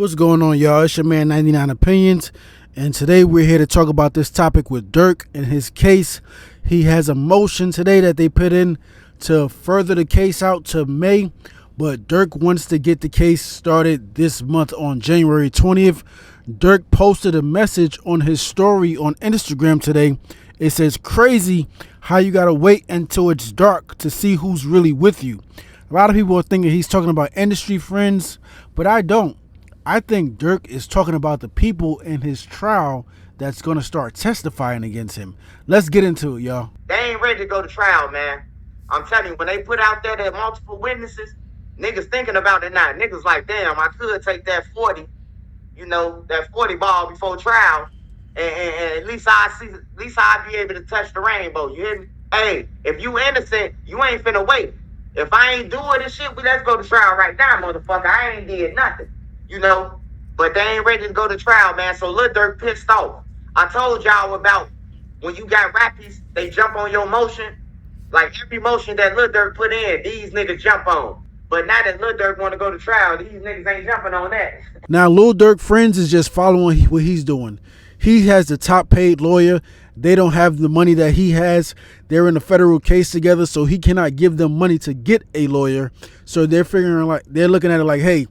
What's going on, y'all? It's your man 99 Opinions, and today we're here to talk about this topic with Durk and his case. He has a motion today that they put in to further the case out to May, but Durk wants to get the case started this month on January 20th. Durk posted a message on his story on Instagram today. It says, "Crazy how you gotta wait until it's dark to see who's really with you." A lot of people are thinking he's talking about industry friends, but I don't. I think Durk is talking about the people in his trial that's going to start testifying against him. Let's get into it, y'all. They ain't ready to go to trial, man. I'm telling you, when they put out there that multiple witnesses, niggas thinking about it now. Niggas like, damn, I could take that 40, that 40 ball before trial, and at least I'd be able to touch the rainbow. You hear me? Hey, if you innocent, you ain't finna wait. If I ain't doing this shit, let's go to trial right now, motherfucker. I ain't did nothing. But they ain't ready to go to trial, man. So Lil Durk pissed off. I told y'all about when you got rappies, they jump on your motion. Like every motion that Lil Durk put in, these niggas jump on. But now that Lil Durk want to go to trial, these niggas ain't jumping on that. Now, Lil Durk friends is just following what he's doing. He has the top paid lawyer. They don't have the money that he has. They're in a federal case together, so he cannot give them money to get a lawyer. So they're looking at it like, hey,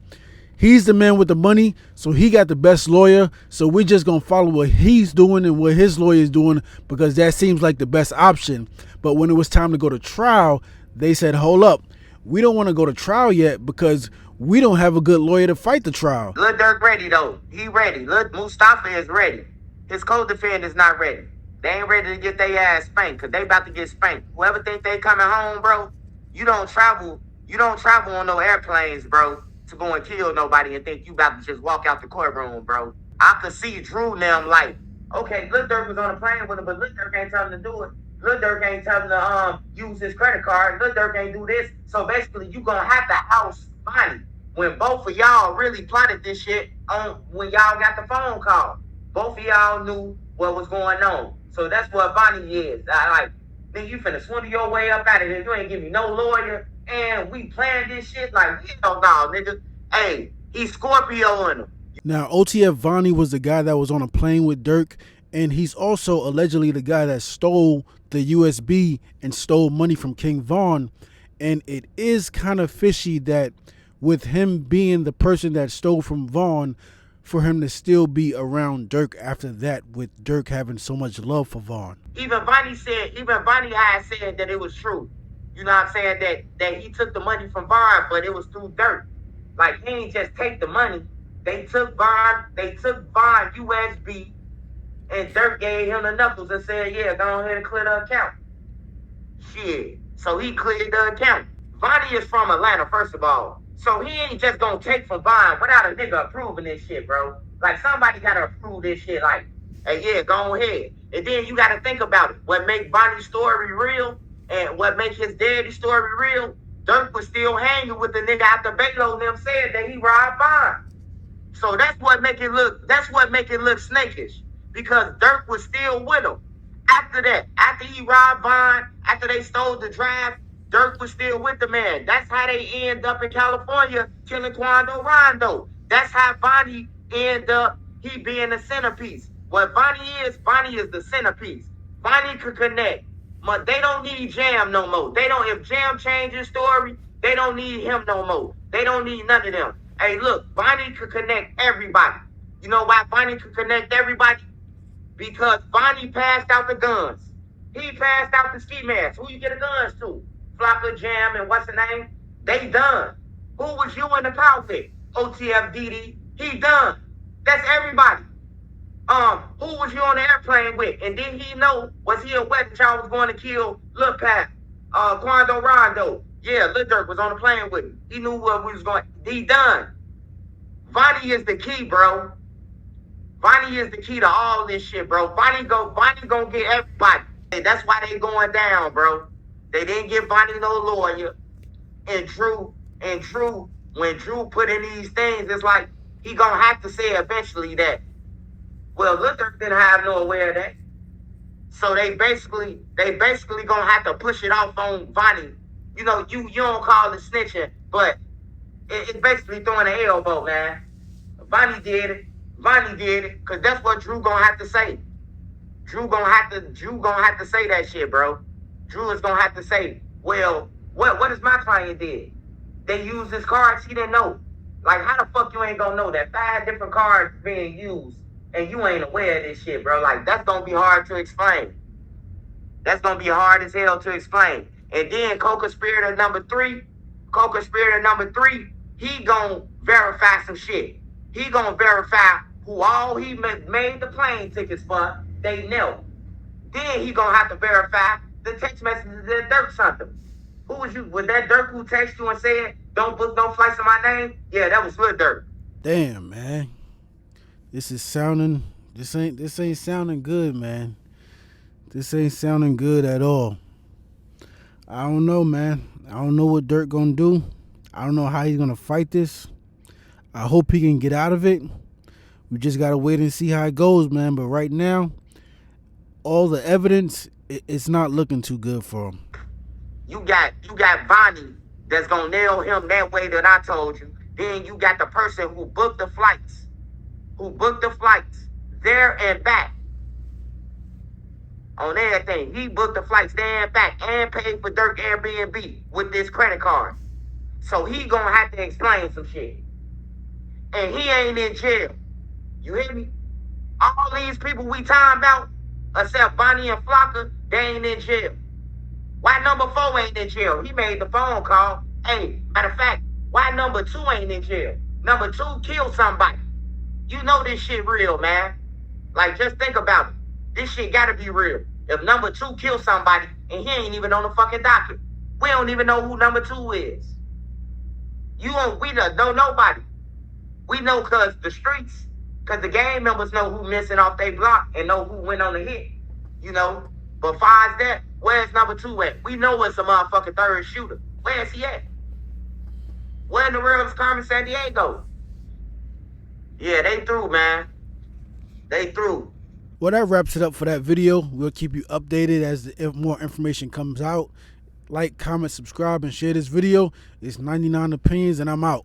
he's the man with the money, so he got the best lawyer. So we're just going to follow what he's doing and what his lawyer is doing because that seems like the best option. But when it was time to go to trial, they said, hold up. We don't want to go to trial yet because we don't have a good lawyer to fight the trial. Lil Durk ready, though. He ready. Lil Mustafa is ready. His co-defendant is not ready. They ain't ready to get their ass spanked because they about to get spanked. Whoever think they coming home, bro, you don't travel on no airplanes, bro, to go and kill nobody and think you about to just walk out the courtroom, bro. I could see Drew now like, okay, Lil Durk was on a plane with him, but Lil Durk ain't telling him to do it. Lil Durk ain't telling him to use his credit card. Lil Durk ain't do this. So basically, you gonna have to house Bonnie when both of y'all really plotted this shit on when y'all got the phone call. Both of y'all knew what was going on. So that's what Bonnie is. Nigga, you finna swindle your way up out of here. You ain't give me no lawyer. And we planned this shit like, hell no, nigga. Hey, he's Scorpio in him. Now, OTF Vonnie was the guy that was on a plane with Durk, and he's also allegedly the guy that stole the USB and stole money from King Von. And it is kind of fishy that with him being the person that stole from Von, for him to still be around Durk after that, with Durk having so much love for Von. Even Vonnie had said that it was true. You know what I'm saying? That he took the money from Von, but it was through Durk. Like, he ain't just take the money. They took Von USB, and Durk gave him the knuckles and said, yeah, go ahead and clear the account. Shit. So he cleared the account. Vonnie is from Atlanta, first of all. So he ain't just gonna take from Von without a nigga approving this shit, bro. Like, somebody gotta approve this shit. Like, hey, yeah, go ahead. And then you gotta think about it. What make Vonnie's story real and what make his daddy's story real, Durk was still hanging with the nigga after Balo and them said that he robbed Von. So that's what make it look snakish. Because Durk was still with him. After that, after he robbed Von, after they stole the draft, Durk was still with the man. That's how they end up in California killing Quando Rondo. That's how Vonnie end up, he being the centerpiece. What Vonnie is the centerpiece. Vonnie could connect. But they don't need Jam no more. If Jam changed his story, they don't need him no more. They don't need none of them. Hey, look, Vonnie could connect everybody. You know why Vonnie could connect everybody? Because Vonnie passed out the guns. He passed out the ski masks. Who you get the guns to? Flocka, Jam, and what's the name? They done. Who was you in the car with? OTF DD. He done. That's everybody. Who was you on the airplane with? And did he know, was he aware that y'all was going to kill Lil Pat, Quando Rondo? Yeah, Lil Durk was on the plane with him. He knew what we was going. He done. Vonnie is the key, bro. Vonnie is the key to all this shit, bro. Vonnie gonna get everybody. That's why they going down, bro. They didn't give Vonnie no lawyer. And Drew, when Drew put in these things, it's like he gonna have to say eventually that, well, Lil Durk didn't have no aware of that. So they basically gonna have to push it off on Vonnie. You know, you don't call it snitching, but it's basically throwing an elbow, man. Vonnie did it. Vonnie did it. Cause that's what Drew gonna have to say. Drew gonna have to say that shit, bro. Drew is gonna have to say, well, what is my client did? They used his cards he didn't know. Like, how the fuck you ain't gonna know that 5 different cards being used and you ain't aware of this shit, bro? Like, that's gonna be hard to explain. That's gonna be hard as hell to explain. And then co-conspirator number three, he gonna verify some shit. He gonna verify who all he made the plane tickets for, they know. Then he gonna have to verify the text messages that Durk sent them. Who was you? Was that Durk who texted you and said, don't book no flights in my name? Yeah, that was Lil Durk. Damn, man. This ain't sounding good, man. This ain't sounding good at all. I don't know, man. I don't know what Durk gonna do. I don't know how he's gonna fight this. I hope he can get out of it. We just gotta wait and see how it goes, man. But right now, all the evidence, it's not looking too good for him. You got Vonnie that's gonna nail him that way that I told you. Then you got the person who booked the flights there and back. On everything. He booked the flights there and back and paid for Durk Airbnb with this credit card. So he gonna have to explain some shit. And he ain't in jail. You hear me? All these people we talking about, except Vonnie and Flocka, they ain't in jail. Why number 4 ain't in jail? He made the phone call. Hey, matter of fact, why number 2 ain't in jail? Number 2 killed somebody. You know this shit real, man. Like, just think about it. This shit gotta be real. If number 2 killed somebody and he ain't even on the fucking docket, we don't even know who number 2 is. We don't know nobody. We know cause the streets, cause the gang members know who missing off their block and know who went on the hit. You know? But far as that, where's number 2 at? We know it's a motherfucking third shooter. Where is he at? Where in the world is Carmen Sandiego? Yeah, they through, man. They through. Well, that wraps it up for that video. We'll keep you updated as more information comes out. Like, comment, subscribe, and share this video. It's 99 Opinions, and I'm out.